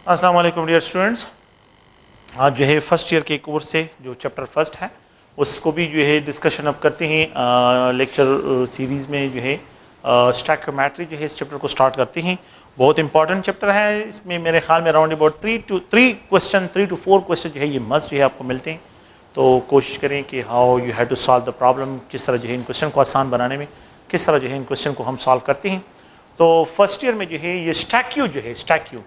अस्सलाम वालेकुम dear students. आज जो है फर्स्ट ईयर के कोर्स से जो चैप्टर फर्स्ट है उसको भी जो है डिस्कशन अब करते हैं। लेक्चर सीरीज़ में जो है स्टैक्योमेट्री जो है इस चैप्टर को स्टार्ट करते हैं। बहुत इंपॉर्टेंट चैप्टर है। इसमें मेरे ख्याल में अराउंड अबाउट 3 to 4 क्वेश्चन जो है ये मस्ट जो है आपको मिलते हैं। तो कोशिश करें कि how you have to solve the problem, किस तरह जो है इन क्वेश्चन को आसान बनाने में किस तरह जो है इन क्वेश्चन को हम सॉल्व करते हैं। तो फर्स्ट ईयर में जो है ये स्टैक्यू जो है स्टैक्यू,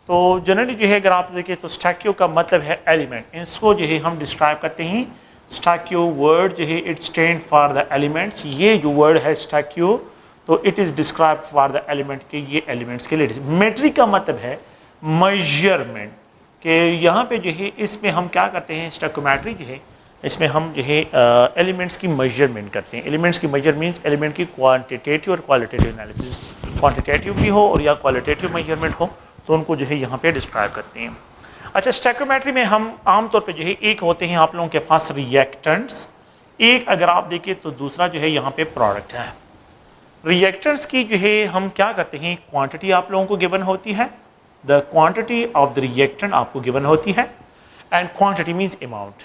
तो जनरली जो है अगर आप देखें तो स्टैक्यू का मतलब है एलिमेंट। इसको जो है हम डिस्क्राइब करते हैं स्टैक्यू वर्ड जो है it stand for the elements. ये जो वर्ड है स्टैक्यू तो it is describe for the element के ये एलिमेंट्स के लिए। मेट्रिक का मतलब है मेजरमेंट कि यहाँ पे जो है इसमें हम क्या करते हैं स्टैक्योमेट्री जो है इसमें हम जो है एलिमेंट्स की मेजरमेंट करते हैं। एलिमेंट्स की मेजर मीन्स एलिमेंट की क्वांटिटेटिव और क्वालिटेटिव एनालिसिस, क्वांटिटेटिव भी हो और या क्वालिटेटिव मेजरमेंट हो तो उनको जो है यहाँ पे डिस्क्राइब करते हैं। अच्छा, स्टैक्योमेट्री में हम आमतौर पे जो है एक होते हैं आप लोगों के पास रिएक्टेंट्स, एक अगर आप देखें तो दूसरा जो है यहाँ पे प्रोडक्ट है। रिएक्टेंट्स की जो है हम क्या करते हैं क्वांटिटी आप लोगों को गिवन होती है, the quantity of the reactant आपको गिवन होती है एंड क्वांटिटी मीन्स अमाउंट।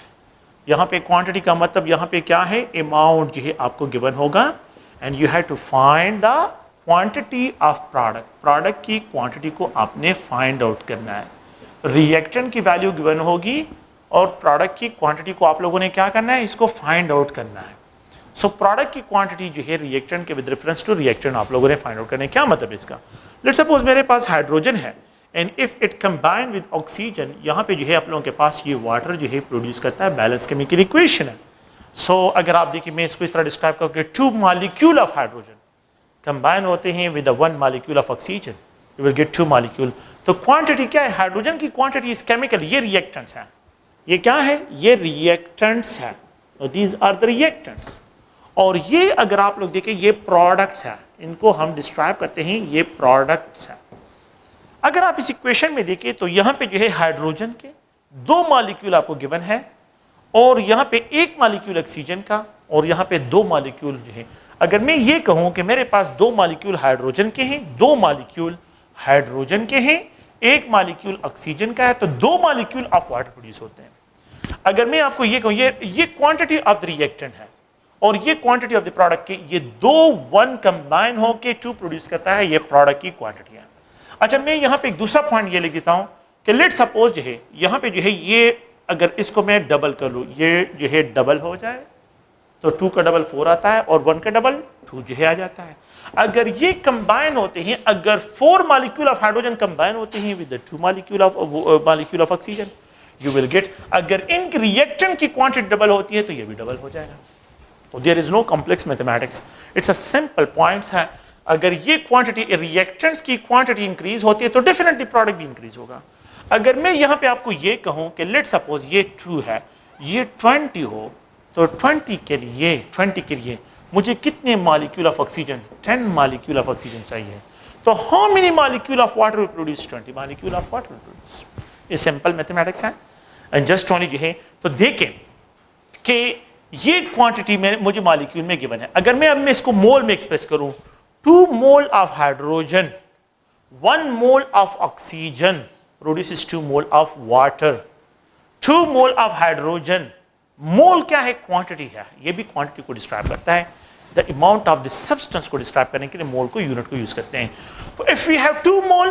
यहाँ पे क्वांटिटी का मतलब यहाँ पे क्या है अमाउंट जो है आपको गिवन होगा and you have to find the quantity of product. Product की क्वांटिटी को आपने फाइंड आउट करना है। रिएक्टेंट की वैल्यू गिवन होगी और प्रोडक्ट की क्वांटिटी को आप लोगों ने क्या करना है इसको फाइंड आउट करना है। सो प्रोडक्ट की क्वांटिटी जो है रिएक्टेंट के विद रेफरेंस टू रिएक्टेंट आप लोगों ने फाइंड आउट करना है। क्या मतलब है इसका? लेट्स सपोज मेरे पास हाइड्रोजन है and if it combine with oxygen, यहाँ पे जो है आप लोगों के पास ये वाटर जो है प्रोड्यूस करता है, बैलेंस केमिकल इक्वेशन है। सो अगर आप देखिए मैं इसको इस तरह डिस्क्राइब करूँ कि 2 मॉलिक्यूल ऑफ हाइड्रोजन कंबाइन होते हैं with 1 molecule of oxygen, you will get 2 molecule. तो क्वांटिटी क्या है? हाइड्रोजन की क्वांटिटी इज केमिकल, ये रिएक्टेंट्स है। ये क्या है? ये रिएक्टेंट्स है। These are the reactants. और ये अगर आप लोग देखें ये प्रोडक्ट्स है, इनको हम डिस्क्राइब करते हैं ये प्रोडक्ट्स है। अगर आप इस इक्वेशन में देखें तो यहाँ पे जो है हाइड्रोजन के 2 मॉलिक्यूल आपको गिवन है और यहाँ पे 1 मॉलिक्यूल ऑक्सीजन का और यहाँ पे 2 मॉलिक्यूल जो है। अगर मैं ये कहूँ कि मेरे पास 2 मॉलिक्यूल हाइड्रोजन के हैं, 2 मॉलिक्यूल हाइड्रोजन के हैं, 1 मॉलिक्यूल ऑक्सीजन का है, तो 2 मॉलिक्यूल ऑफ वाटर प्रोड्यूस होते हैं। अगर मैं आपको ये कहूँ ये क्वांटिटी ऑफ द रिएक्टेंट है और ये क्वांटिटी ऑफ द प्रोडक्ट के, ये 1 कंबाइन होकर 2 प्रोड्यूस करता है, ये प्रोडक्ट की क्वांटिटी है। अच्छा, मैं यहाँ पे एक दूसरा पॉइंट ये लिख देता हूँ कि लेट सपोज जो है यहाँ पे जो है ये अगर इसको मैं डबल कर लूँ, ये जो है डबल हो जाए तो 2 का डबल 4 आता है और 1 का डबल 2 जो है आ जाता है। अगर ये कंबाइन होते हैं, अगर 4 मॉलिक्यूल ऑफ हाइड्रोजन कंबाइन होते हैं with 2 molecule of oxygen, you will gate, अगर इनकी रिएक्टेंट की क्वांटिटी डबल होती है तो ये भी डबल हो जाएगा। तो there is no complex mathematics, it's a simple points है। अगर ये क्वांटिटी रिएक्टेंट्स की क्वांटिटी इंक्रीज होती है तो डेफिनेटली प्रोडक्ट भी इंक्रीज होगा। अगर मैं यहाँ पे आपको ये कहूँ कि लेट सपोज ये 2 है, ये 20 हो, तो 20 के लिए मुझे कितने molecule of oxygen? 10 molecule of oxygen चाहिए। तो how many molecule of water will produce? 20 molecule of water will produce. ये सिंपल मैथमेटिक्स है एंड जस्ट ओनली जो है। तो देखें कि ये क्वांटिटी में मुझे मॉलिक्यूल में गिवन है। अगर मैं अब इसको मोल में एक्सप्रेस करूं, 2 mole of hydrogen 1 mole of oxygen produces 2 mole of water. 2 mole of hydrogen, mole क्या है? क्वांटिटी है, ये भी क्वांटिटी को डिस्क्राइब करता है। The amount of the substance को डिस्क्राइब करने के लिए मोल को यूनिट को यूज करते हैं। तो if we have 2 mole,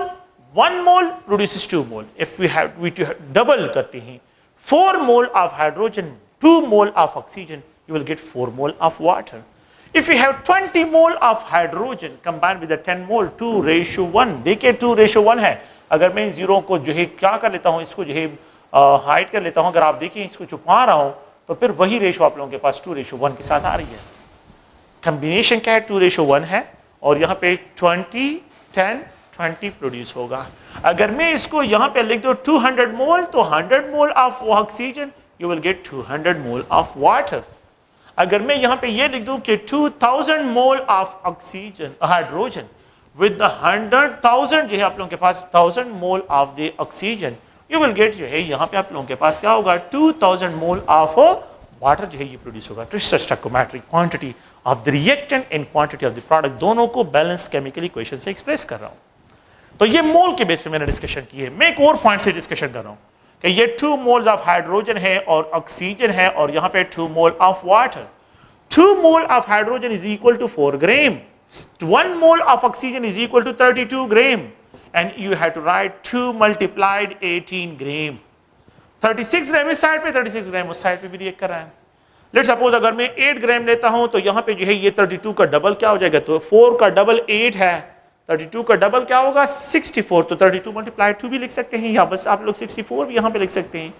1 mole produces 2 mole. If we double करते हैं 4 mole of hydrogen 2 mole of oxygen, you will get 4 mole of water. If you have 20 mole of hydrogen combined with the 10 mole, 2:1, देखिए 2:1 है। अगर मैं in zero को जो है क्या कर लेता हूँ, इसको जो है हाइड कर लेता हूँ, अगर आप देखिए इसको छुपा रहा हूँ तो फिर वही रेशो आप लोगों के पास 2:1 के साथ आ रही है। कम्बिनेशन क्या है? 2:1 है और यहाँ पे 20, 10, 20 प्रोड्यूस होगा। अगर मैं इसको यहाँ पे लिख दो 200 मोल, तो 100 मोल of oxygen, you will get 200 mole of water. अगर मैं यहाँ पे ये लिख दूँ कि 2000 mole of oxygen, hydrogen with the 100,000 जो है आप लोगों के पास 1000 mole of the oxygen, you will get जो है यहाँ पे आप लोगों के पास क्या होगा? 2000 mole of water जो है ये प्रोड्यूस होगा। तो stoichiometry quantity of the reactant and quantity of the product दोनों को बैलेंस केमिकल इक्वेशन से एक्सप्रेस कर रहा हूँ। तो ये मोल के बेस पे मैंने डिस्कशन की है। मैं एक और पॉइंट से डिस्कशन कर रहा हूं कि ये 2 मोल्स ऑफ हाइड्रोजन है और ऑक्सीजन है और यहां पे 2 mole of water. 2 mole of hydrogen is equal to 4 gram, 1 mole of oxygen is equal to 32 gram, and you have to write 2 multiplied 18 gram. 36 gram इस साइड पे, 36 ग्राम उस साइड पे भी रिएक्ट कर रहा है। लेट्स सपोज अगर मैं 8 ग्राम लेता हूं तो यहां पे जो है ये 32 का डबल क्या हो जाएगा, तो 4 का डबल 8 है, 32 का डबल क्या होगा 64, तो 32 मल्टीप्लाई 2 भी लिख सकते हैं, या बस आप लोग 64 भी यहां पे लिख सकते हैं।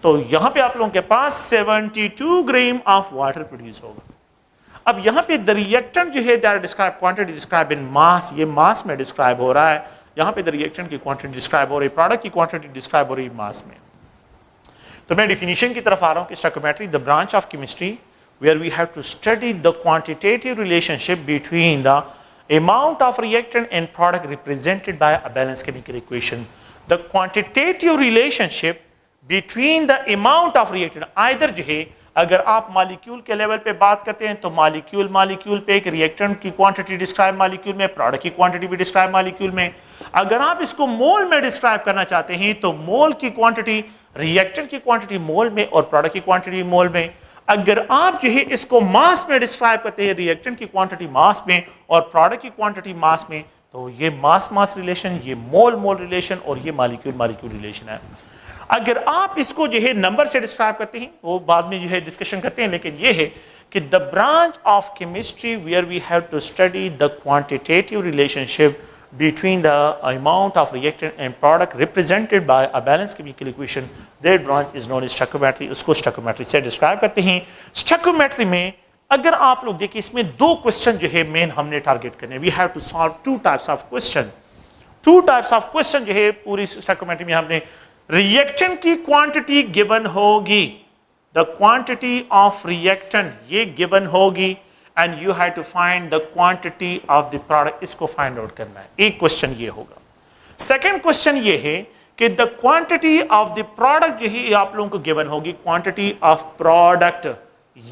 तो यहां पे आप लोगों के पास 72 ग्राम ऑफ वाटर प्रोड्यूस होगा। अब यहां पे द रिएक्टेंट जो है that describe quantity describe in mass, ये मास में डिस्क्राइब हो रहा है, यहां पे द रिएक्टेंट की क्वांटिटी डिस्क्राइब हो रही है, प्रोडक्ट की क्वांटिटी डिस्क्राइब हो रही है मास में। तो मैं डिफिनीशन की तरफ आ रहा हूं कि stoichiometry the branch of chemistry where we have to study the quantitative relationship between the amount of reactant and product represented by a balanced chemical equation. The quantitative relationship between the amount of reactant, either जो है अगर आप molecule के level पे बात करते हैं तो मॉलिक्यूल पे एक रिएक्टेंट की क्वांटिटी डिस्क्राइब मॉलिक्यूल में, प्रोडक्ट की क्वांटिटी भी डिस्क्राइब मॉलिक्यूल में। अगर आप इसको मोल में डिस्क्राइब करना चाहते हैं तो मोल की क्वांटिटी, रिएक्टेंट की क्वांटिटी मोल में और प्रोडक्ट की क्वांटिटी मोल में। अगर आप जो है इसको मास में डिस्क्राइब करते हैं, रिएक्टेंट की क्वांटिटी मास में और प्रोडक्ट की क्वांटिटी मास में, तो ये मास रिलेशन, ये मोल रिलेशन और ये मॉलिक्यूल रिलेशन है। अगर आप इसको जो है नंबर से डिस्क्राइब करते हैं वो बाद में जो है डिस्कशन करते हैं, लेकिन ये है कि the branch of chemistry where we have to study the quantitative relationship between the amount of reactant and product represented by a balanced chemical equation, that branch is known as stoichiometry। उसको stoichiometry से describe करते हैं। stoichiometry में अगर आप लोग देखिए इसमें 2 क्वेश्चन जो है मेन हमने टारगेट करने, we have to solve 2 types of question. 2 types of question जो है पूरी stoichiometry में हमने, रिएक्टेंट की क्वांटिटी गिवन होगी, द क्वांटिटी ऑफ रिएक्टेंट ये गिवन होगी, and you have to find the quantity of the product, इसको फाइंड आउट करना है। एक क्वेश्चन ये होगा। सेकंड क्वेश्चन ये है कि the quantity of the product जो है आप लोगों को गिवन होगी, क्वांटिटी ऑफ प्रोडक्ट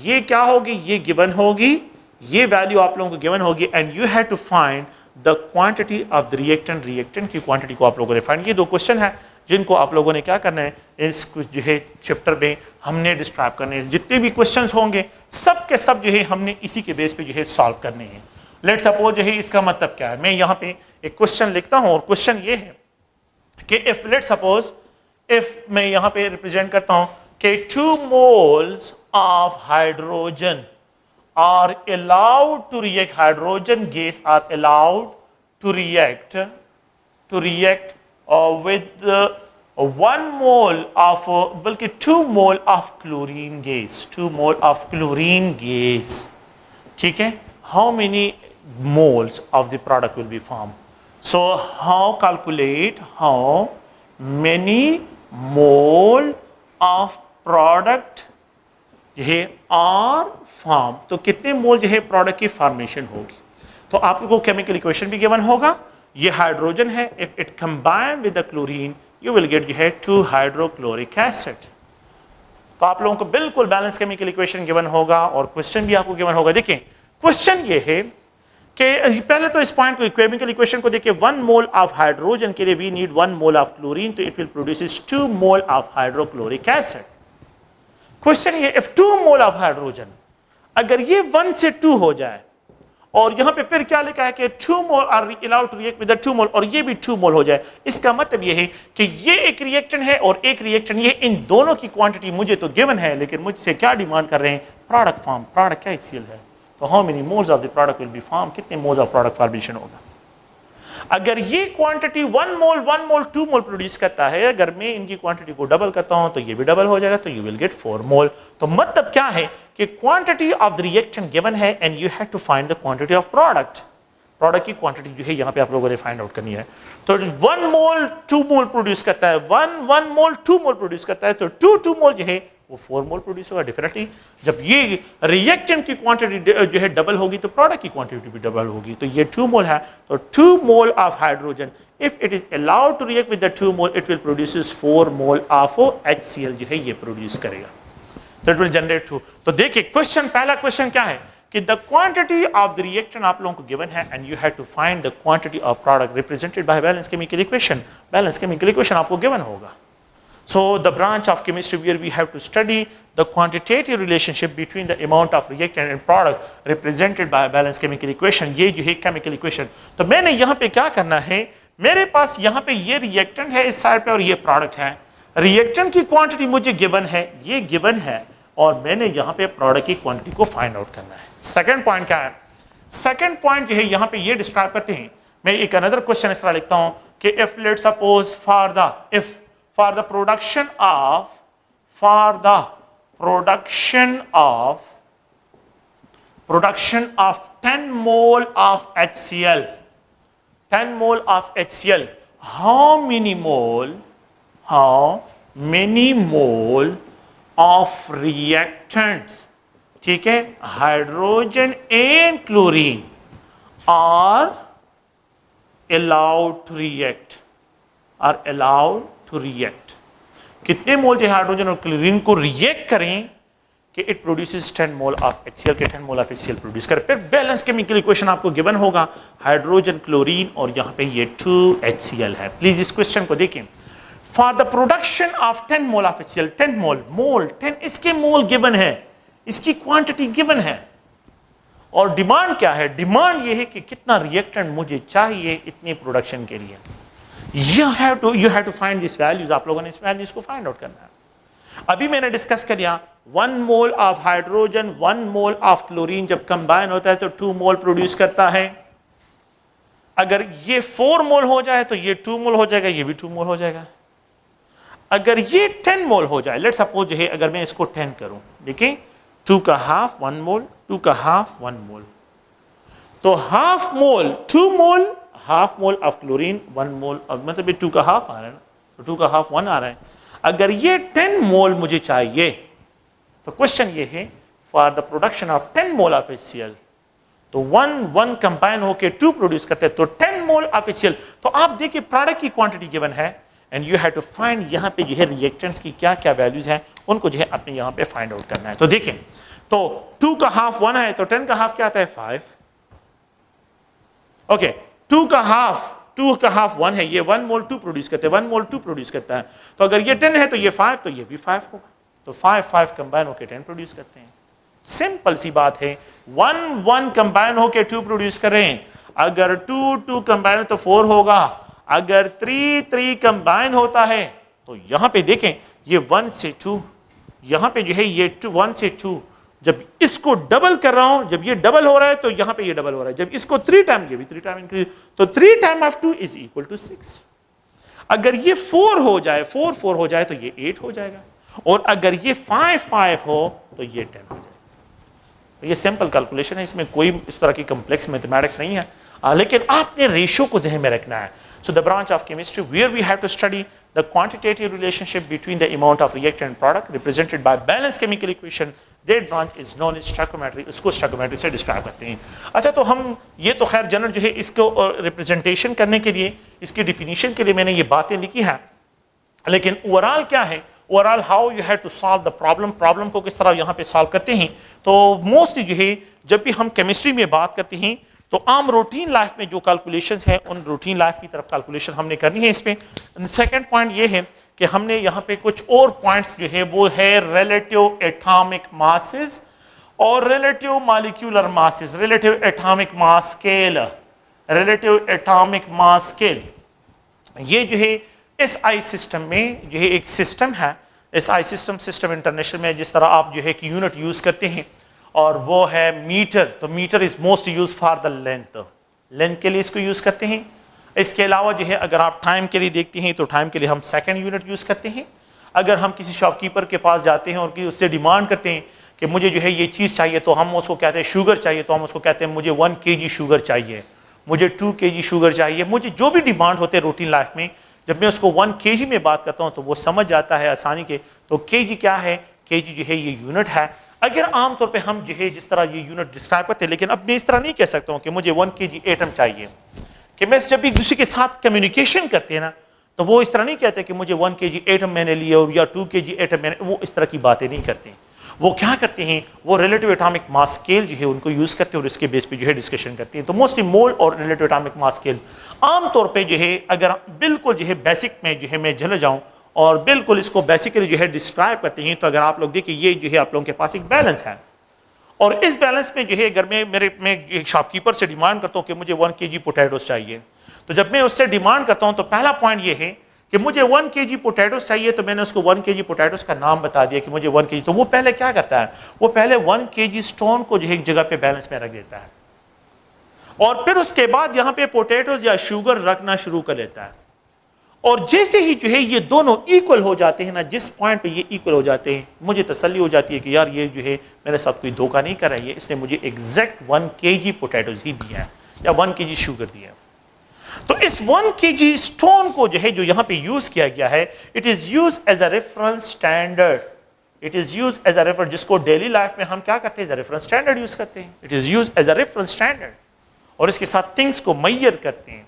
ये क्या होगी, ये गिवन होगी, ये वैल्यू आप लोगों को गिवन होगी, and you have to find the quantity of the reactant की क्वांटिटी को आप लोगों ने फाइंड। ये 2 क्वेश्चन है जिनको आप लोगों ने क्या करना है, इस जो है चैप्टर में हमने डिस्क्राइब करने हैं। जितने भी क्वेश्चंस होंगे सब के सब जो है हमने इसी के बेस पे जो है सॉल्व करने हैं। लेट सपोज जो है इसका मतलब क्या है, मैं यहाँ पे एक क्वेश्चन लिखता हूँ और क्वेश्चन ये है कि इफ लेट सपोज इफ मैं यहाँ पे रिप्रेजेंट करता हूँ कि 2 moles of hydrogen are allowed to react, hydrogen gas are allowed to react with 1 mole of बल्कि 2 mole of chlorine gas, 2 mole of chlorine gas, ठीक है। how many moles of the product will be formed? So how calculate how many mole of product ये are formed, तो कितने मोल जो है product की formation होगी। तो आप लोगों को केमिकल इक्वेशन भी गिवन होगा, ये हाइड्रोजन है, if it combine with the chlorine you will gate जो है 2 हाइड्रोक्लोरिक एसिड। तो आप लोगों को बिल्कुल बैलेंस केमिकल इक्वेशन गिवन होगा और क्वेश्चन भी आपको गिवन होगा। देखिए क्वेश्चन ये है कि पहले तो इस पॉइंट को केमिकल इक्वेशन को देखिए, 1 मोल ऑफ हाइड्रोजन के लिए we need 1 mole of chlorine, तो it will produce 2 mole of hydrochloric acid. Question ये इफ 2 मोल ऑफ हाइड्रोजन, अगर ये 1 से 2 हो जाए और यहां पे फिर क्या लिखा है कि 2 mole are allowed to react with 2 mole और ये भी 2 मोल हो जाए, इसका मतलब ये है कि ये एक रिएक्टेंट है और एक रिएक्टेंट, ये इन दोनों की क्वांटिटी मुझे तो गिवन है, लेकिन मुझसे क्या डिमांड कर रहे हैं, प्रोडक्ट फॉर्म। प्रोडक्ट क्या HCl है, तो how many moles of the product will be form, कितने मोल्स ऑफ प्रोडक्ट फॉर्मेशन होगा। अगर ये क्वांटिटी 1 मोल 2 मोल प्रोड्यूस करता है, अगर मैं इनकी क्वांटिटी को डबल करता हूं तो ये भी डबल हो जाएगा, तो यू विल गेट 4 मोल। तो मतलब क्या है कि quantity of the reactant given है and you have to find the quantity of product. Product की क्वांटिटी जो है यहां पे आप लोगों ने फाइंड आउट करनी है। तो 1 मोल 2 मोल प्रोड्यूस करता है, 1 मोल 2 मोल प्रोड्यूस करता है, तो 2 मोल जो है वो 4 मोल प्रोड्यूस होगा। डेफिनेटली जब ये रिएक्टेंट की क्वांटिटी जो है डबल होगी तो प्रोडक्ट की क्वांटिटी भी डबल होगी। तो ये 2 मोल है, तो 2 mole of hydrogen if it is allowed to react with the 2 mole it will produce 4 mole of HCl जो है ये प्रोड्यूस करेगा, दैट विल जनरेट 2। तो देखिए क्वेश्चन, पहला क्वेश्चन क्या है कि the quantity of the reactant आप लोगों को गिवन है and you have to find the quantity of product represented by balance chemical equation. Balance chemical equation आपको गिवन होगा। So the branch of chemistry where we have to study the quantitative relationship between the amount of reactant and product represented by a balanced chemical equation, ये जो है chemical equation। तो मैंने यहाँ पे क्या करना है, मेरे पास यहाँ पे ये reactant है इस साइड पे और ये product है। reactant की quantity मुझे given है, ये given है, और मैंने यहाँ पे product की quantity को find out करना है। second point क्या है, second point जो है यहाँ पे ये describe करते हैं। मैं एक another question इस तरह लिखता हूँ कि if let's suppose for the production of 10 mole of HCl, 10 mole of HCl, how many mole of reactants, ठीक है, hydrogen and chlorine are allowed to react, कितने मोल जो हाइड्रोजन और क्लोरीन को रिएक्ट करें कि it produces 10 mole of HCl के 10 मोल of HCl produce करे। फिर बैलेंस केमिकल इक्वेशन आपको गिवन होगा, हाइड्रोजन क्लोरीन और यहाँ पे ये 2HCl है। प्लीज इस क्वेश्चन को देखें। For the production of 10 mole of HCl, 10 मोल 10 इसके मोल गिवन है, इसकी क्वांटिटी गिवन है, और डिमांड क्या है, डिमांड ये है कि कितना रिएक्टेंट मुझे चाहिए इतनी प्रोडक्शन के लिए। You have to find these values, आप लोगों ने इस वैल्यूज को फाइंड आउट करना है। अभी मैंने डिस्कस कर लिया 1 mole of hydrogen 1 mole of chlorine जब कंबाइन होता है तो 2 मोल प्रोड्यूस करता है। अगर ये 4 मोल हो जाए तो ये 2 मोल हो जाएगा, ये भी 2 मोल हो जाएगा। अगर ये 10 मोल हो जाए, लेट्स सपोज है अगर मैं इसको 10 करूं, देखिए 2 का हाफ 1 मोल, 2 का हाफ 1 मोल, तो half mole 2 mole, half mole of chlorine 1 मोल, मतलब ये 2 का हाफ आ रहा है ना, तो 2 का हाफ 1 आ रहा है। अगर ये 10 मोल मुझे चाहिए तो क्वेश्चन ये है for the production of 10 mole of HCl, तो 1 कंबाइन होके 2 प्रोड्यूस करते हैं, तो 10 मोल ऑफ HCl। तो आप देखिए प्रोडक्ट की क्वांटिटी गिवन है and you have to find यहाँ पे जो है रिएक्टेंट्स की क्या क्या वैल्यूज हैं, उनको जो है अपने यहाँ पे फाइंड आउट करना है। तो देखें, तो 2 का हाफ 1 है, तो 10 का हाफ क्या आता है 5। ओके, 2 का हाफ 1 है, ये 1 मोल 2 प्रोड्यूस करते हैं, 1 मोल 2 प्रोड्यूस करता है, तो अगर ये 10 है तो ये 5, तो ये भी 5 होगा, तो 5 कंबाइन होकर 10 प्रोड्यूस करते हैं। सिंपल सी बात है, 1 कंबाइन होकर 2 प्रोड्यूस करें, अगर 2 कंबाइन तो 4 होगा, अगर 3 कंबाइन होता है तो यहां पे देखें ये 1 से 2, यहां पे जो है ये 1 से 2, जब इसको डबल कर रहा हूं, जब ये डबल हो रहा है तो यहां पे ये डबल हो रहा है, जब इसको 3 टाइम, ये भी 3 टाइम इंक्रीज, तो 3 time of 2 is equal to 6। अगर ये 4 हो जाए, 4 हो जाए तो ये 8 हो जाएगा, और अगर ये 5 हो तो ये 10 हो जाएगा। तो ये सिंपल कैलकुलेशन है, इसमें कोई इस तरह की कॉम्प्लेक्स मैथमेटिक्स नहीं है, लेकिन आपने रेशियो को ज़हन में रखना है। So the branch of chemistry where we have to study the quantitative relationship between the amount of reactant and product represented by balanced chemical equation, that branch is known as stoichiometry, इसको stoichiometry से describe करते हैं। अच्छा, तो हम ये तो खैर जनरल जो है इसको रिप्रेजेंटेशन करने के लिए, इसकी डिफिनीशन के लिए मैंने ये बातें लिखी हैं, लेकिन ओवरऑल क्या है, overall how you have to solve the problem को किस तरह यहाँ पे सॉल्व करते हैं। तो मोस्टली जो है जब भी हम केमिस्ट्री में बात करते हैं तो आम रूटीन लाइफ में जो कैलकुलेशंस हैं उन रूटीन लाइफ की तरफ कैलकुलेशन हमने करनी है। इस पे सेकंड पॉइंट ये है कि हमने यहाँ पे कुछ और पॉइंट्स जो है वो है रिलेटिव एटॉमिक मासेस और relative molecular masses, relative atomic mass scale, relative atomic mass scale. ये जो है SI सिस्टम में जो है एक सिस्टम है, SI सिस्टम इंटरनेशनल में जिस तरह आप जो है कि यूनिट यूज करते हैं और वो है मीटर, तो metre is most use for the length के लिए इसको यूज करते हैं। इसके अलावा जो है अगर आप टाइम के लिए देखते हैं तो टाइम के लिए हम सेकंड यूनिट यूज करते हैं। अगर हम किसी शॉपकीपर के पास जाते हैं और उससे डिमांड करते हैं कि मुझे जो है ये चीज़ चाहिए, तो हम उसको कहते हैं शुगर चाहिए, तो हम उसको कहते हैं मुझे 1 kg शुगर चाहिए, मुझे 2 kg शुगर चाहिए, मुझे जो भी डिमांड होते हैं रूटीन लाइफ में, जब मैं उसको 1 kg में बात करता हूँ तो वो समझ जाता है आसानी के। तो kg क्या है, kg जो है ये यूनिट है। अगर आमतौर पे हम जो है जिस तरह ये यूनिट डिस्क्राइब करते हैं, लेकिन अब मैं इस तरह नहीं कह सकता हूँ कि मुझे 1 kg एटम चाहिए, कि मैं जब एक दूसरे के साथ कम्युनिकेशन करते हैं ना तो वो इस तरह नहीं कहते कि मुझे 1 kg एटम मैंने लिया या 2 kg एटम मैंने, वो इस तरह की बातें नहीं करते। वो क्या करते हैं, वो रिलेटिव एटॉमिक मास स्केल जो है उनको यूज करते हैं और इसके बेस पे जो है डिस्कशन करते हैं। तो मोस्टली मोल और रिलेटिव एटॉमिक मास स्केल आमतौर पे जो है अगर बिल्कुल जो है बेसिक में जो है मैं चले जाऊं और बिल्कुल इसको बेसिकली जो है डिस्क्राइब करते हैं, तो अगर आप लोग देखिए ये जो है आप लोगों के पास एक बैलेंस है और इस बैलेंस में जो है अगर मैं एक शॉपकीपर से डिमांड करता हूँ कि मुझे 1 kg पोटैटोस चाहिए, तो जब मैं उससे डिमांड करता हूँ तो पहला पॉइंट ये है कि मुझे 1 kg पोटैटोस चाहिए, तो मैंने उसको 1 kg पोटैटोस का नाम बता दिया कि मुझे 1 kg। तो वो पहले क्या करता है, वो पहले 1 kg स्टोन को जो है एक जगह पे बैलेंस में रख देता है और फिर उसके बाद यहाँ पे पोटैटोस या शुगर रखना शुरू कर लेता है। और जैसे ही जो है ये दोनों इक्वल हो जाते हैं ना, जिस पॉइंट पे ये इक्वल हो जाते हैं, मुझे तसल्ली हो जाती है कि यार ये जो है मेरे साथ कोई धोखा नहीं कर रहा है, इसने मुझे एग्जैक्ट 1 kg पोटैटोस ही दिया है या 1 kg शुगर दिया है। तो इस 1 kg स्टोन को जो है जो यहाँ पे यूज किया गया है, it is use as a reference standard, it is use as a reference, जिसको डेली लाइफ में हम क्या करते हैं, as a reference standard use करते हैं। It is use as a reference standard और इसके साथ थिंग्स को मैयर करते हैं।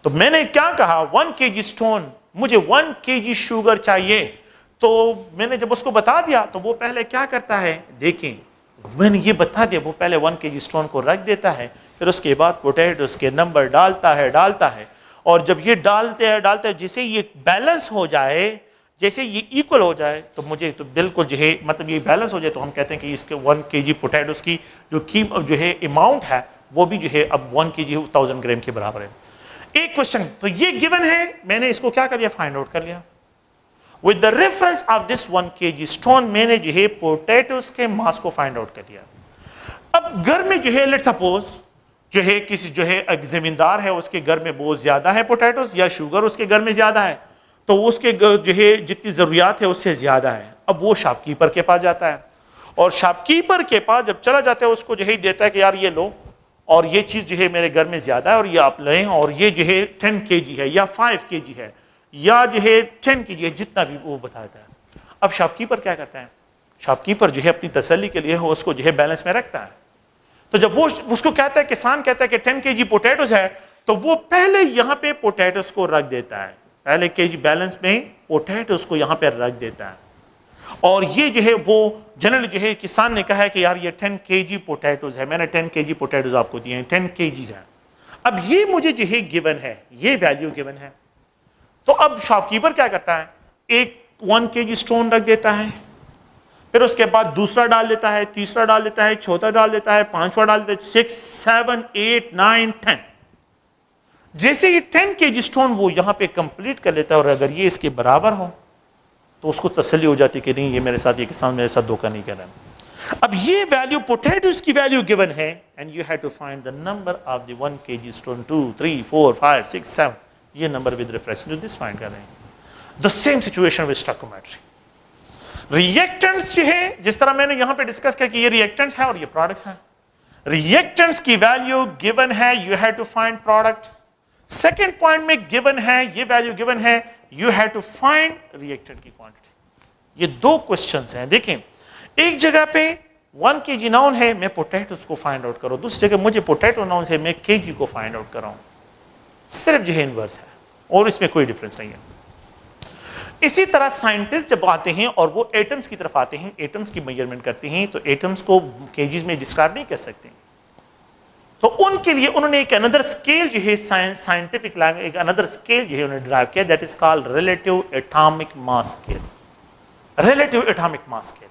तो मैंने क्या कहा, 1 kg स्टोन, मुझे 1 kg शुगर चाहिए, तो मैंने जब उसको बता दिया तो वो पहले क्या करता है, देखें मैंने ये बता दिया, वो पहले 1 kg स्टोन को रख देता है, फिर उसके बाद पोटैटोस के नंबर डालता है और जब ये डालते हैं जैसे ये बैलेंस हो जाए, जैसे ये इक्वल हो जाए, तो मुझे तो बिल्कुल जो है मतलब ये बैलेंस हो जाए तो हम कहते हैं कि इसके 1 kg पोटैटोस की जो है अमाउंट है वो भी जो है अब 1 kg 1000 ग्राम के बराबर है। एक क्वेश्चन, तो ये गिवन है, मैंने इसको क्या कर लिया, फाइंड आउट कर लिया with the reference of this 1 kg stone. मैंने जो है पोटैटोस के मास को फाइंड आउट कर लिया। अब घर में जो है लेट्स सपोज जो है किसी जो है एक जमींदार है, उसके घर में बहुत ज्यादा है पोटैटोस या शुगर उसके घर में ज्यादा है, तो उसके जो है जितनी जरूरियात है उससे ज्यादा है। अब वो शॉपकीपर के पास जाता है और शॉपकीपर के पास जब चला जाता है उसको जो है देता है कि यार ये लो और ये चीज जो है मेरे घर में ज्यादा है और ये आप लें, और ये जो है 10 kg है या 5 kg है या जो है 10 kg है, जितना भी वो बताता है। अब शॉपकीपर क्या करता है, शॉपकीपर जो है अपनी तसल्ली के लिए हो उसको जो है बैलेंस में रखता है। तो जब वो उसको कहता है, किसान कहता है कि 10 kg पोटैटोस है, तो वो पहले यहाँ पे पोटैटोस को रख देता है, पहले kg बैलेंस में पोटैटोस को यहाँ पे रख देता है। और ये जो है वो जनरली जो है किसान ने कहा है कि यार ये 10 kg पोटैटोस है, मैंने 10 kg पोटैटोस आपको दिए हैं, 10 kg है। अब ये मुझे जो है गिवन है, ये वैल्यू गिवन है, तो अब शॉपकीपर क्या करता है, एक 1 kg स्टोन रख देता है, फिर उसके बाद दूसरा डाल देता है, तीसरा डाल देता है, चौथा डाल देता है, पांचवा डाल देता है, 6 7 8 9 10। जैसे ये 10 kg स्टोन वो यहां पे कंप्लीट कर लेता है और अगर ये इसके बराबर हो तो उसको तसल्ली हो जाती है कि नहीं ये मेरे साथ, ये किसान मेरे साथ धोखा नहीं कर रहा है। अब ये वैल्यू पोटैटोस की वैल्यू गिवन है and you have to find the number of the 1 kg stone, 2 3 4 5 6 7, ये number with reference to this find कर रहे हैं। The same situation with stoichiometry. Reactants जो है, जिस तरह मैंने यहां पे डिस्कस किया कि ये रिएक्टेंट्स है और ये प्रोडक्ट्स हैं, रिएक्टेंट्स की वैल्यू गिवन है, you have to find product. Second point में गिवन है, ये वैल्यू गिवन है, you have to find reactant की क्वांटिटी। ये दो क्वेश्चंस हैं। देखें, एक जगह पे 1 kg नाउन है, मैं पोटैटोस को फाइंड आउट करो, दूसरी जगह मुझे पोटैटो नाउन है, मैं kg को फाइंड आउट कर रहा हूं। सिर्फ जो है इनवर्स है और इसमें कोई डिफरेंस नहीं है। इसी तरह साइंटिस्ट जब आते हैं और वो एटम्स की तरफ आते हैं, एटम्स की मेजरमेंट करते हैं, तो एटम्स को केजीज में डिस्क्राइब नहीं कर सकते, तो उनके लिए उन्होंने एक अनदर स्केल जो है साइंटिफिक लैंग्वेज, एक अनदर स्केल जो है उन्होंने ड्राइव किया, that is called relative atomic mass scale. Relative atomic mass scale.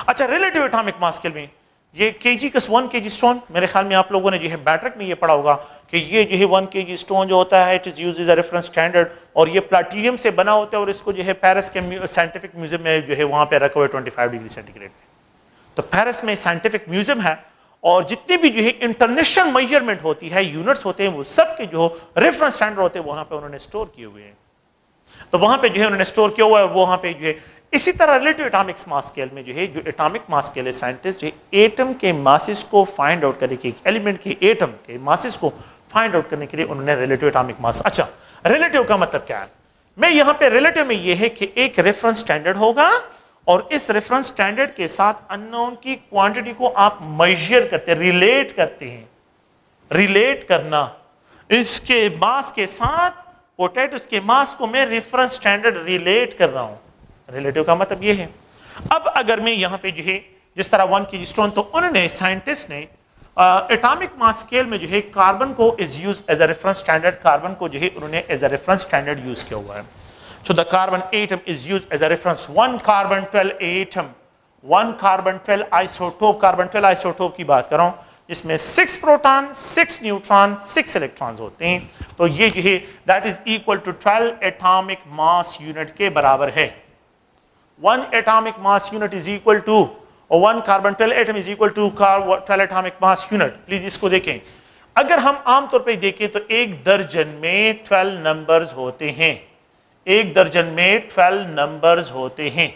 अच्छा, रिलेटिव एटॉमिक मास स्केल में ये kg + 1 kg स्टोन, मेरे ख्याल में आप लोगों ने जो है बैटरक में ये पढ़ा होगा कि ये जो है 1 kg स्टोन जो होता है, it is used as a reference standard, और ये प्लैटिनियम से बना होता है और इसको जो है पेरिस के साइंटिफिक म्यूजियम में जो है वहां पे रखा हुआ है 25 डिग्री सेंटीग्रेड पे। तो पेरिस में साइंटिफिक म्यूजियम है और जितनी भी जो है इंटरनेशनल मेजरमेंट होती है, यूनिट्स होते हैं, वो सब के जो रेफरेंस स्टैंडर्ड होते हैं वहां पे उन्होंने स्टोर किए हुए हैं। तो वहां पे जो है उन्होंने स्टोर किया हुआ है, वो वहां पे जो है। इसी तरह रिलेटिव एटॉमिक मास स्केल में जो है, जो एटॉमिक मास स्केल है, साइंटिस्ट जो एटम के मासेस को फाइंड आउट करने के, एलिमेंट के एटम के मासेस को फाइंड आउट करने के लिए उन्होंने रिलेटिव एटॉमिक मास। अच्छा, रिलेटिव का मतलब क्या है? मैं यहां पे रिलेटिव में ये है कि एक रेफरेंस स्टैंडर्ड होगा और इस रेफरेंस स्टैंडर्ड के साथ अननोन की क्वांटिटी को आप मेजर करते हैं, रिलेट करते हैं। रिलेट करना, इसके मास के साथ पोटैटोस के मास को मैं रेफरेंस स्टैंडर्ड रिलेट कर रहा हूं। रिलेटिव का मतलब ये है। अब अगर मैं यहाँ पे जो है जिस तरह 1 kg स्टोन, तो उन्होंने साइंटिस्ट ने एटॉमिक मास स्केल में जो है कार्बन को is use as a reference standard, carbon को जो है उन्होंने as a reference standard use किया हुआ है. So the carbon atom is use as a reference. 1 carbon 12 atom, 1 carbon 12 isotope, carbon 12 isotope की बात कर रहा हूं, इसमें 6 प्रोटॉन, 6 न्यूट्रॉन, 6 इलेक्ट्रॉन्स होते हैं. तो ये जो है that is equal to 12 atomic mass unit के बराबर है. 1 atomic mass unit is equal to, और 1 carbon 12 atom is equal to 12 atomic mass unit. Please इसको देखें. अगर हम आमतौर पे देखें तो एक दर्जन में 12 नंबर्स होते हैं. एक दर्जन में 12 नंबर्स होते हैं.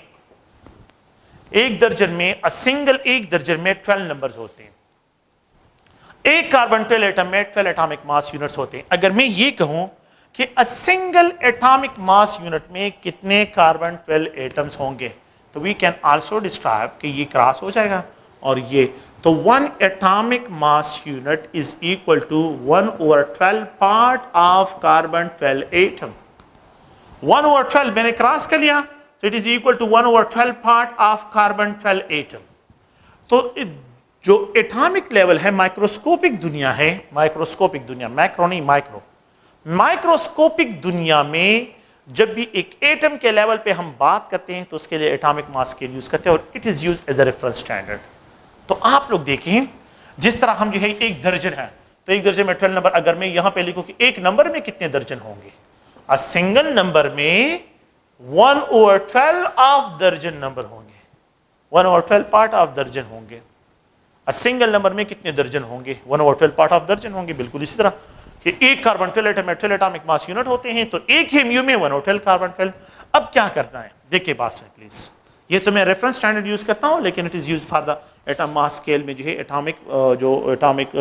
एक दर्जन में एक दर्जन में 12 नंबर्स होते हैं. एक कार्बन 12 एटम में 12 एटॉमिक मास यूनिट्स होते हैं. अगर मैं ये कहूं कि a single atomic mass unit में कितने कार्बन 12 एटम्स होंगे, तो वी कैन आल्सो डिस्क्राइब कि ये क्रॉस हो जाएगा और ये. तो 1 atomic mass unit is equal to 1/12 part of carbon 12 atom. 1/12 मैंने क्रॉस कर लिया, तो it is equal to 1/12 part of carbon 12 atom. तो जो एटॉमिक लेवल है, माइक्रोस्कोपिक दुनिया है, माइक्रोस्कोपिक दुनिया, मैक्रो नहीं माइक्रो, माइक्रोस्कोपिक दुनिया में जब भी एक एटम के लेवल पे हम बात करते हैं तो उसके लिए एटॉमिक मास स्केल यूज करते हैं और it is use as a reference standard. तो आप लोग देखें, जिस तरह हम जो है एक दर्जन है, तो एक दर्जन में 12 नंबर. अगर मैं यहां पे लिखूं कि एक नंबर में कितने दर्जन होंगे, अ सिंगल नंबर में 1/12 ऑफ दर्जन नंबर होंगे, 1/12 पार्ट ऑफ दर्जन होंगे. अ सिंगल नंबर में कितने दर्जन होंगे, 1/12 पार्ट ऑफ दर्जन होंगे. बिल्कुल इसी तरह कि एक कार्बन 12 एटम में 12 एटॉमिक मास यूनिट होते हैं, तो एक ही म्यू में 1/12 कार्बन 12. अब क्या करना है देखिए पास में प्लीज. ये तो मैं रेफरेंस स्टैंडर्ड यूज करता हूं, लेकिन it is use for the atom mass scale में जो है एटॉमिक जो एटॉमिक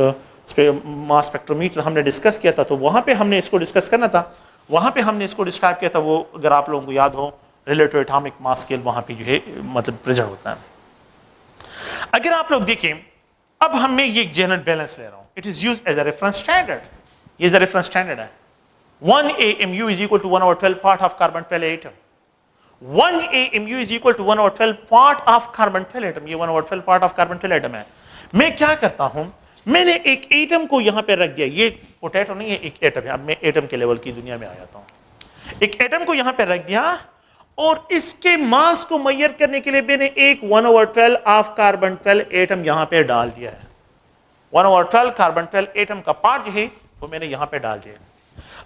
मास स्पेक्ट्रोमीटर हमने डिस्कस किया था, तो वहां पे हमने इसको डिस्कस करना था, वहां पे हमने इसको डिस्क्राइब किया था. वो अगर आप लोगों को याद हो, रिलेटिव एटॉमिक मास स्केल वहां पे जो है मतलब प्रेजेंट होता है. अगर आप लोग देखें, अब हम मैं ये जनरल बैलेंस ले रहा हूं, it is use as a reference standard. ये रेफरेंस स्टैंडर्ड है. 1 AMU is equal to 1/12 part of carbon 12 atom. 1 AMU is equal to 1/12 part of carbon 12 atom. ये 1/12 part of carbon 12 atom है. मैं क्या करता हूं, मैंने एक एटम को यहां पे रख दिया. ये पोटैटो नहीं है, एक एटम है. अब मैं एटम के लेवल की दुनिया में आ जाता हूं. एक एटम को यहां पे रख दिया और इसके मास को मेजर करने के लिए मैंने एक 1/12 ऑफ कार्बन 12 एटम यहां पे डाल दिया है. 1/12 कार्बन 12 एटम का पार्ट जो है वो मैंने यहां पे डाल दिया.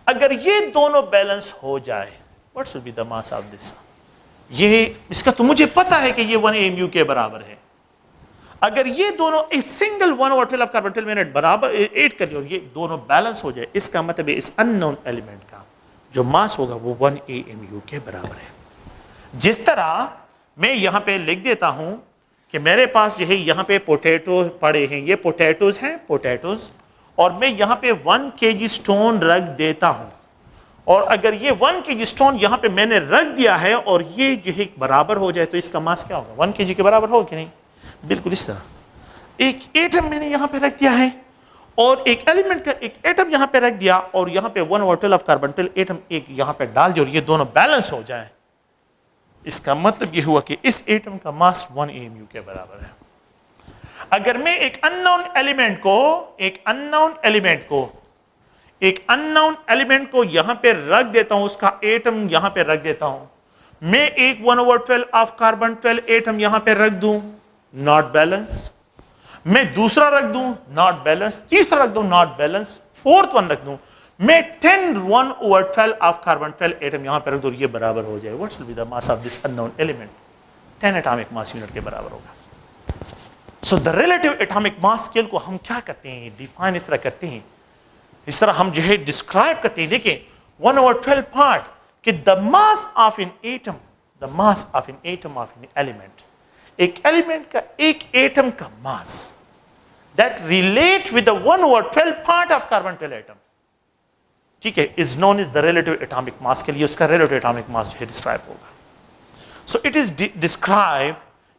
अगर ये दोनों बैलेंस हो जाए, what should be the mass of this. ये इसका तो मुझे पता है कि ये 1 AMU के बराबर है. अगर ये दोनों एक सिंगल 1/12 ऑफ कार्बन 12 मैंने बराबर ऐड कर लिया और ये दोनों बैलेंस हो जाए, इसका मतलब है इस अननोन एलिमेंट का जो मास होगा वो 1 AMU के बराबर है. जिस तरह मैं यहां पे लिख देता हूं कि मेरे पास जो है यहां पे पोटैटो पड़े हैं, ये पोटैटोज हैं, पोटैटोज, और मैं यहां पे 1 kg स्टोन रख देता हूं. और अगर ये 1 kg स्टोन यहां पे मैंने रख दिया है और ये जो है बराबर हो जाए, तो इसका मास क्या होगा, 1 kg के बराबर होगा कि नहीं. बिल्कुल इस तरह एक एटम मैंने यहां पे रख दिया है और एक एलिमेंट का एक एटम यहां पे रख दिया और यहां पे 1/12 ऑफ कार्बन 12 एटम एक यहां पे डाल दिया और ये दोनों बैलेंस हो जाए, इसका मतलब ये हुआ कि इस एटम का मास 1 AMU के बराबर है. अगर मैं एक अननोन एलिमेंट को यहां पे रख देता हूं, उसका एटम यहां पे रख देता हूं, मैं एक 1/12 ऑफ कार्बन 12 एटम यहां पे रख दूं, नॉट बैलेंस. मैं दूसरा रख दूं, नॉट बैलेंस. तीसरा रख दूं, नॉट बैलेंस. फोर्थ वन रख दूं, मैं 1/12 ऑफ कार्बन 12 एटम यहां पे रख दूं, ये बराबर हो जाए. What will be the mass of this unknown element. 10 atomic mass unit के बराबर होगा. So the relative atomic mass scale को हम क्या करते हैं, डिफाइन इस तरह करते हैं, इस तरह हम जो है डिस्क्राइब करते हैं. देखिए 1/12 पार्ट कि the mass of an atom, the mass of an atom of an element, एक एलिमेंट का एक एटम का mass that relate with the 1/12 part of carbon 12 atom, ठीक है, is known is the relative atomic mass के लिए उसका relative atomic mass जो है डिस्क्राइब होगा. सो इट इज डिस्क्राइब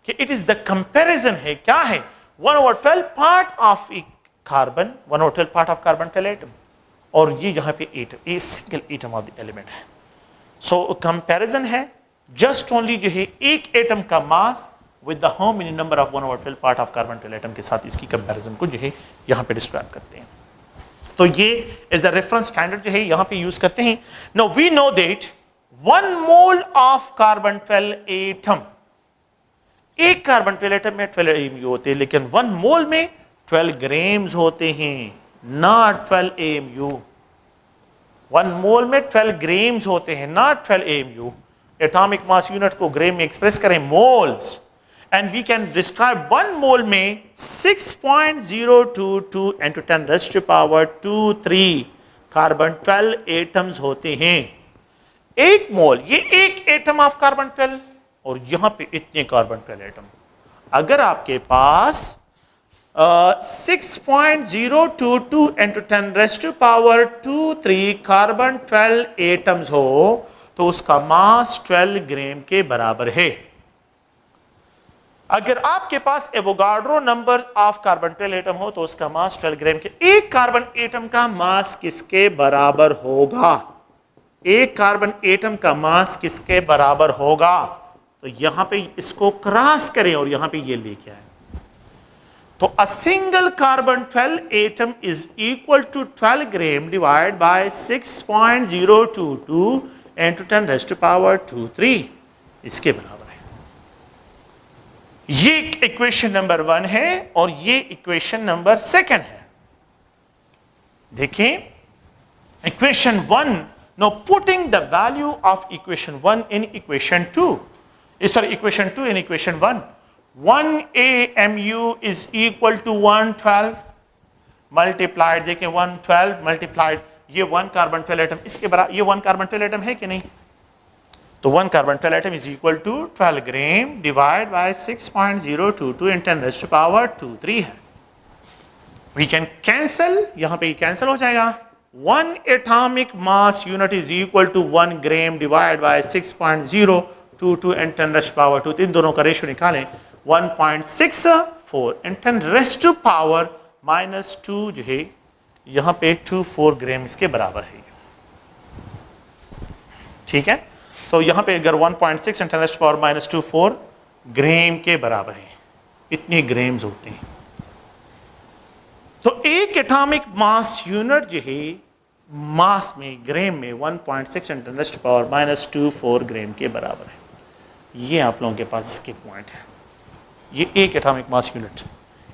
कि इट इज द कंपैरिजन है, क्या है, 1/12 part of A carbon, 1/12 part of carbon 12 atom, और ये यहां पे atom, a single atom of the element है. सो कंपैरिजन है जस्ट ओनली जो है एक एटम का mass with the how many number of 1/12 part of carbon 12 atom के साथ इसकी कंपैरिजन को जो है यहां पे डिस्क्राइब करते हैं। तो ये एज अ रेफरेंस स्टैंडर्ड जो है यहां पे यूज करते हैं। Now we know that 1 mole of carbon 12 atom, एक कार्बन 12 एटम में 12 AMU होते हैं, लेकिन 1 मोल में 12 ग्राम्स होते हैं, नॉट 12 AMU। 1 मोल में 12 ग्राम्स होते हैं, not 12 AMU। Atomic mass unit को ग्राम में एक्सप्रेस करें moles, and we can describe 1 mole में 6.022 into 10 raised to power 23 carbon 12 atoms होते हैं। एक मोल ये एक एटम ऑफ कार्बन 12 और यहां पे इतने कार्बन 12 एटम। अगर आपके पास 6.022 into 10 raised to power 23 carbon 12 atoms हो तो उसका मास 12 ग्राम के बराबर है। अगर आपके पास Avogadro number of carbon 12 atom हो तो उसका मास 12 ग्राम के। एक कार्बन एटम का मास किसके बराबर होगा? एक कार्बन एटम का मास किसके बराबर होगा? तो यहां पे इसको क्रॉस करें और यहां पे ये लेके आए तो a single carbon 12 atom is equal to 12 gram divide by 6.022 into 10 raised to power 23 इसके बराबर है। ये इक्वेशन नंबर 1 है और ये इक्वेशन नंबर 2 है। देखें equation 1, now putting the value of equation 1 in equation 2, sorry equation 2 in equation 1, 1 AMU is equal to 112 multiplied, देखें 112 multiplied ये 1 कार्बन 12 एटम इसके बराबर, ये 1 कार्बन 12 एटम है कि नहीं? तो 1 carbon 12 atom is equal to 12 gram divide by 6.022 in 10 raised to power 23 है। वी कैन कैंसल, यहां पे कैंसल हो जाएगा। 1 atomic mass unit is equal to 1 gram divide by 6.022 in 10 raised to power 2, इन दोनों का रेशियो निकालें 1.64 इन 10 raised to power -2 जो है यहां पे 24 ग्राम इसके बराबर है। ठीक है, तो यहां पे अगर 1.6 × 10 raised to power -24 ग्राम के बराबर है, इतने ग्राम्स होते हैं। तो एक एटॉमिक मास यूनिट जो है मास में ग्राम में 1.6 × 10 raised to power -24 ग्राम के बराबर है। ये आप लोगों के पास इसके पॉइंट है। ये एक एटॉमिक मास यूनिट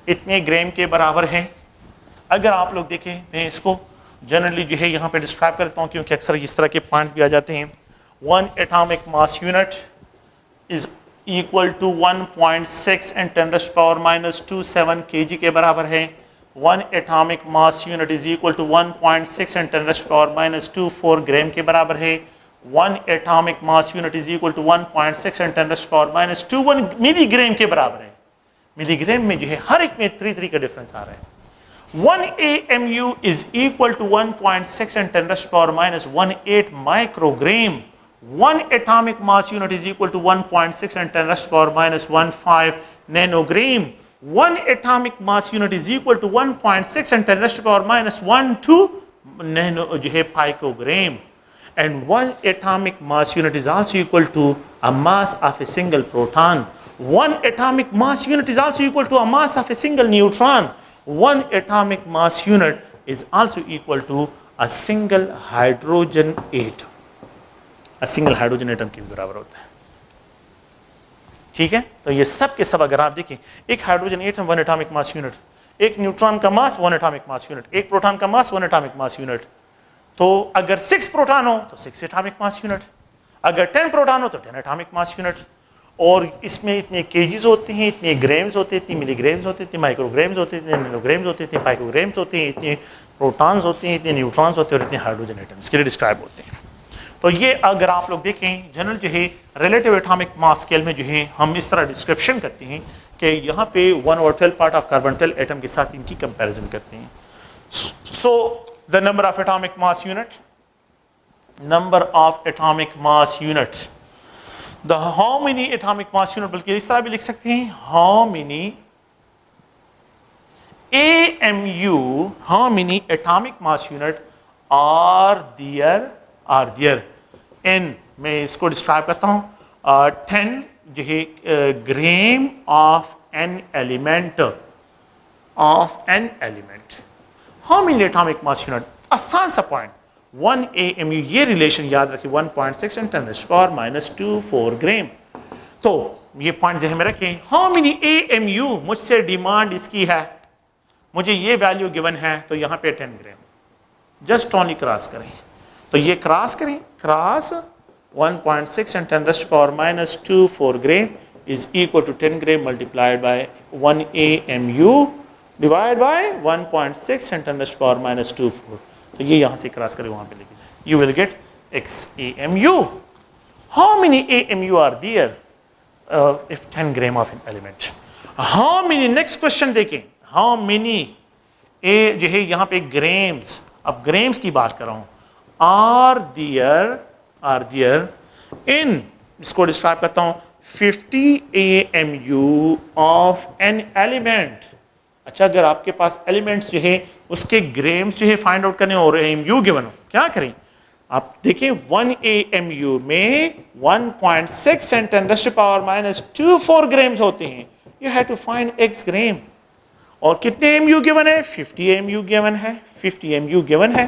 इतने ग्राम के बराबर है। अगर आप लोग देखें, मैं इसको जनरली जो है यहाँ पे डिस्क्राइब करता हूँ क्योंकि अक्सर इस तरह के पॉइंट भी आ जाते हैं। 1 atomic mass unit is equal to 1.6 × 10 raised to power -27 kg के बराबर है। 1 atomic mass unit is equal to 1.6 × 10 raised to power -24 gram के बराबर है। 1 atomic mass unit is equal to 1.6 × 10 raised to power -21 milligram के बराबर है। मिलीग्राम में जो है हर एक में 3 का डिफरेंस आ रहा है। 1 AMU is equal to 1.6 × 10 raised to power -18 microgram. 1 atomic mass unit is equal to 1.6 × 10 raised to power -15 nanogram. 1 atomic mass unit is equal to 1.6 × 10 raised to power -12 nano जो है picogram. And 1 atomic mass unit is also equal to a mass of a single proton. 1 atomic mass unit is also equal to a mass of a single neutron. 1 atomic mass unit is also equal to a single hydrogen atom. A single hydrogen atom के बराबर होता है। ठीक है, तो ये सब के सब अगर आप देखें, एक hydrogen atom 1 atomic mass unit, एक न्यूट्रॉन का मास 1 एटॉमिक मास यूनिट, एक प्रोटॉन का मास 1 एटॉमिक मास यूनिट। तो अगर 6 प्रोटॉन हो तो 6 एटॉमिक मास यूनिट, अगर 10 प्रोटॉन हो तो 10 एटॉमिक मास यूनिट। और इसमें इतने केजीज होते हैं, इतने ग्राम्स होते हैं, इतने मिलीग्राम्स होते हैं, इतने माइक्रोग्राम्स होते हैं, इतने नैनोग्राम्स होते हैं, इतने पाइकोग्राम्स होते हैं, इतने प्रोटॉन्स होते हैं, इतने न्यूट्रॉन्स होते हैं और इतने हाइड्रोजन एटम्स के लिए डिस्क्राइब होते हैं। तो ये अगर आप लोग देखें जनरल जो है रिलेटिव एटॉमिक मास स्केल में जो है हम इस तरह डिस्क्रिप्शन करते हैं कि यहाँ पे 1/12 पार्ट ऑफ कार्बन 12 एटम के साथ इनकी कंपैरिजन करते हैं। So the number of atomic mass unit, number of atomic mass unit, the how many atomic mass unit, बल्कि इस तरह भी लिख सकते हैं how many AMU, how many atomic mass unit are there, एन मैं इसको डिस्क्राइब करता हूं 10 जो है gram of an element how many atomic mass unit, आसान सा पॉइंट 1 AMU, ये रिलेशन याद रखिए 1.6 × 10⁻²⁴ ग्राम। तो ये पॉइंट जहन में रखें, हाउ मेनी AMU, मुझसे डिमांड इसकी है, मुझे ये वैल्यू गिवन है, तो यहाँ पे 10 ग्राम, जस्ट ओनली क्रॉस करें, तो ये क्रॉस करें, cross 1.6 × 10⁻² gram is equal to 10 gram multiplied by 1 AMU divided by 1.6 × 10⁻²⁴। तो ये यहाँ से क्रॉस करें, वहाँ पे लेके जाए, you will get x AMU. How many AMU are there if 10 gram of an element? How many, next question देखें, how many a जो है यहाँ पे ग्राम्स, अब ग्राम्स की बात कर रहा हूँ, are there in, इसको डिस्क्राइब करता हूँ, 50 AMU of an element। अच्छा, अगर आपके पास एलिमेंट्स जो है उसके ग्राम्स जो है फाइंड आउट करने और AMU गिवन हो, क्या करें, आप देखें 1 AMU में 1.6 × 10⁻² ग्राम्स होते हैं, you have to find x gram, और कितने AMU गिवन है, 50 AMU गिवन है, 50 AMU गिवन है,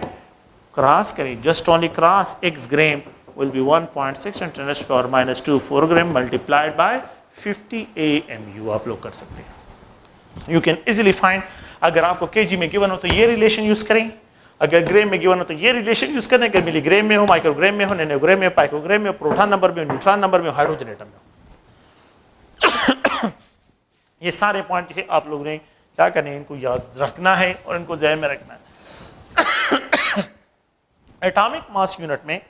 क्रॉस करें, just only cross, x gram will be 1.6 × 10⁻² gram multiplied by 50 AMU आप लोग कर सकते हैं। यू कैन इजीली फाइंड, अगर आपको केजी में गिवन हो तो ये रिलेशन यूज करें, अगर ग्राम में गिवन हो तो ये रिलेशन यूज करें, अगर मिलीग्राम में हो, माइक्रोग्राम में हो, नैनोग्राम में हो, पाइकोग्राम में हो, प्रोटॉन नंबर में हो, न्यूट्रॉन नंबर में हो, हाइड्रोजन एटम में हो। ये सारे पॉइंट है आप लोगों ने क्या करना है, इनको याद रखना है और इनको ज़हन में रखना है। एटॉमिक मास यूनिट में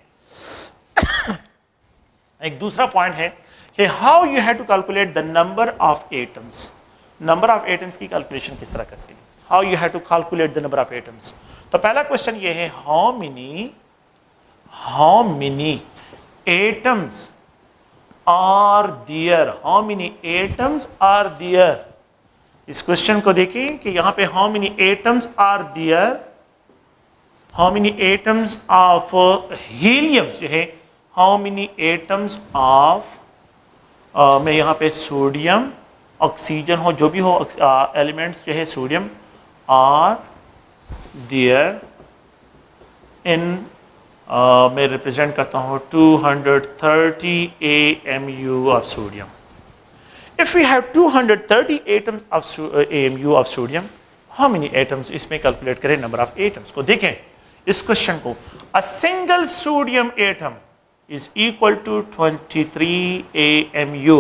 एक दूसरा पॉइंट है कि how you have to calculate the number of atoms, number of atoms की कैलकुलेशन किस तरह करते हैं, how you have to calculate the number of atoms. तो पहला क्वेश्चन ये है, how many atoms are there, how many atoms are there. इस क्वेश्चन को देखें कि यहाँ पे how many atoms are there, how many atoms of heliums जो है, हाउ मेनी एटम्स ऑफ में यहाँ पे सोडियम, ऑक्सीजन हो, जो भी हो एलिमेंट्स जो है सोडियम, आर देयर इन, मैं रिप्रेजेंट करता हूँ 230 AMU of sodium. If we have 230 atoms of AMU of sodium, how many atoms, इसमें कैलकुलेट करें नंबर ऑफ एटम्स को। देखें इस क्वेश्चन को, a single sodium atom is equal to 23 AMU.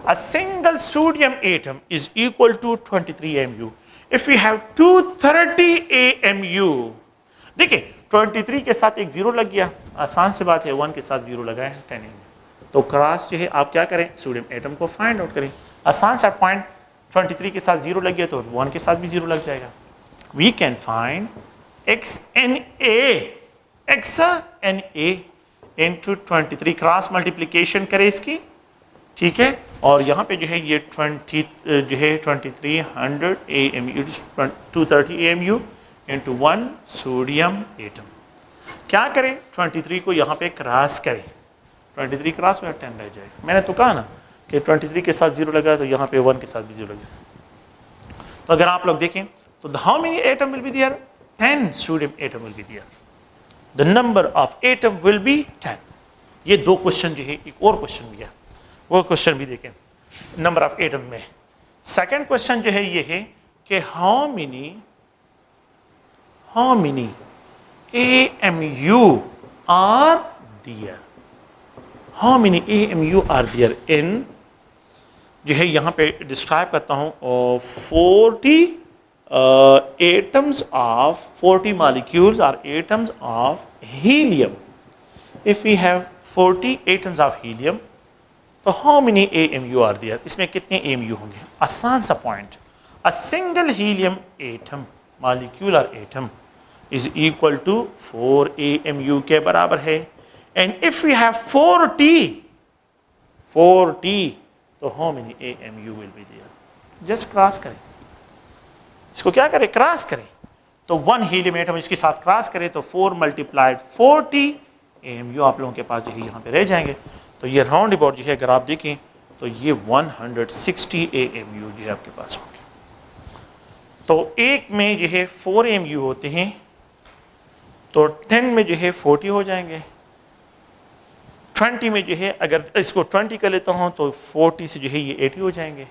A single sodium atom is equal to 23 AMU. If we have 230 AMU, देखिए 23 के साथ एक जीरो लग गया, आसान सी बात है, 1 के साथ जीरो लगाएं 10 AMU, तो क्रॉस जो है आप क्या करें, सोडियम एटम को फाइंड आउट करें, आसान सा पॉइंट, 23 के साथ जीरो लग गया तो 1 के साथ भी जीरो लग जाएगा। We can find XNA into 23, cross multiplication करें इसकी, ठीक है, और यहाँ पे जो है ये 20 जो है 2300 AMU, 230 AMU into 1 sodium atom. क्या करें, 23 को यहाँ पे क्रॉस करें, 23 क्रॉस में 10 रह जाएगा। मैंने तो कहा ना कि 23 के साथ जीरो लगा तो यहाँ पे 1 के साथ भी जीरो लगा। तो अगर आप लोग देखें तो how many atom will be there, 10 sodium atom will be there, the number of atom will be 10। ये दो क्वेश्चन जो है, एक और क्वेश्चन भी है, वो क्वेश्चन भी देखें नंबर ऑफ एटम में। सेकंड क्वेश्चन जो है ये है कि how many AMU are there, how many AMU are there in, जो है यहाँ पे डिस्क्राइब करता हूँ 40 atoms of 40 molecules or atoms of helium. If we have 40 atoms of helium, तो how many AMU are there? इसमें कितने AMU होंगे? आसान सा point, a single helium atom, molecular atom is equal to 4 AMU के बराबर है। And if we have 40, तो how many AMU will be there? Just cross करें, इसको क्या करें, क्रॉस करें, तो 1 हीलियम एटम इसके साथ क्रॉस करें तो 4 × 40 AMU आप लोगों के पास जो है यहाँ पे रह जाएंगे। तो ये राउंड अबाउट जो है अगर आप देखें तो ये 160 AMU जो है आपके पास होंगे। तो एक में जो है 4 AMU होते हैं, तो 10 में जो है 40 हो जाएंगे। 20 में जो है अगर इसको 20 कर लेता हूँ तो 40 से जो है ये 80 हो जाएंगे।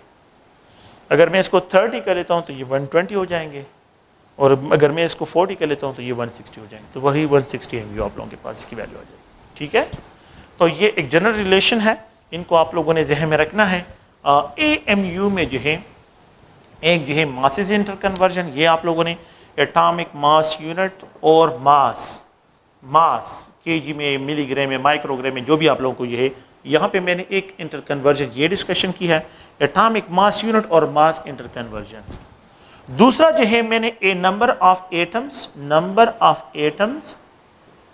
अगर मैं इसको 30 कर लेता हूँ तो ये 120 हो जाएंगे, और अगर मैं इसको 40 कर लेता हूँ तो ये 160 हो जाएंगे। तो वही 160 MU आप लोगों के पास इसकी वैल्यू आ जाएगी। ठीक है, तो ये एक जनरल रिलेशन है, इनको आप लोगों ने जहन में रखना है। AMU में जो है एक जो है मासेस इंटर कन्वर्जन, ये आप लोगों ने एटॉमिक मास यूनिट और मास केजी में, मिलीग्राम में, माइक्रोग्राम में, जो भी आप लोगों को ये है, यहाँ पे मैंने एक इंटर कन्वर्जन ये डिस्कशन की है, एटॉमिक मास यूनिट और मास इंटर कन्वर्जन। दूसरा जो है मैंने ए नंबर ऑफ एटम्स,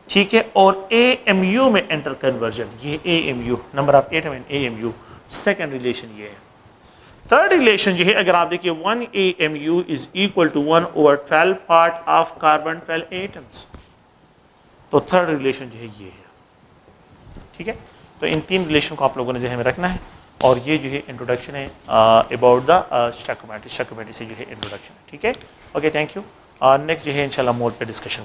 ठीक है, और AMU में इंटर कन्वर्जन, ये AMU number of atom and AMU second relation ये है। थर्ड रिलेशन जो है अगर आप देखिए 1 AMU is equal to 1/12 part of carbon 12 atoms. तो थर्ड रिलेशन जो है ये है। ठीक है, तो इन तीन रिलेशन को आप लोगों ने जहन में रखना है, और ये जो है इंट्रोडक्शन है अबाउट द स्टोइकोमेट्री से जो है इंट्रोडक्शन है। ठीक है, ओके, थैंक यू। नेक्स्ट जो है इंशाल्लाह मोड पे डिस्कशन